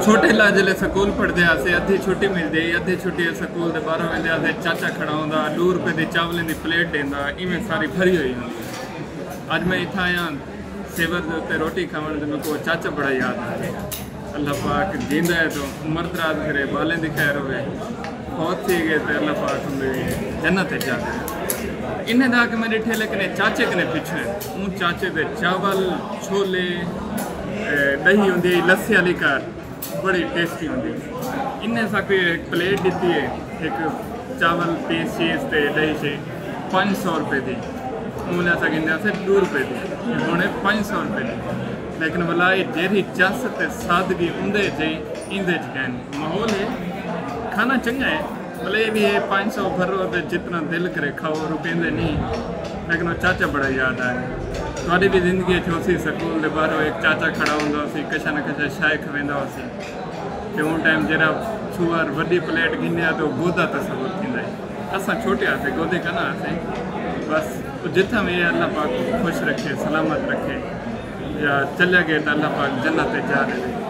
छोटे लाजले स्कूल पढ़ते आसे अद्धी छुट्टी मिलती अद्धी छुट्टी स्कूल के बाहरों वेंदे आसे चाचा खड़ा होंदा ₹2 की चावलें की प्लेट देंदा इवें सारी भरी हुई होंदी। अज मैं इतना आया सेवर के उत्ते रोटी खावन तो मेरे को चाचा बड़ा याद आ गया। अल्लाह पाक जींदा है तो उम्र दराज करे बालें दी खैर होवे बहुत थी गए तो अल्लाह पाक उन्हें जन्नत जा दे। इन्हें दा के मेरे ठेले कने चाचे कने पीछे उन चाचे दे चावल छोले दही होंदी लस्सी वाली कार बड़ी टेस्टी होंगी। इन्हें साकू एक प्लेट दी है एक चावल पीस चीज़ से दही से 500 रुपये की उन्हें असा कहते से ₹2 की हूँ 500 रुपये की। लेकिन भला जेरी चस ते सादगी उंदे इंदे कहन माहौल है खाना चंगा है भले भी ये 500 भरो तो जितना दिल करे खाओ रुकेंदे नहीं। लेकिन वो चाचा बड़ा याद आए थोड़ी भी जिंदगी छोसी स्कूल के बाहरों एक चाचा खड़ा होंदा सी कशा न कशा शाय खवेंदा सी कि उन टाइम जरा छुआर वड्डी प्लेट गिनिया तो गोदा तस्वुर थींदा असां छोटे आसे गोदे कना आसे बस जिथा भी अल्लाह पाक खुश रखे सलामत रखे या चलिया गए तो अल्लाह पाक जन्नत जा दे।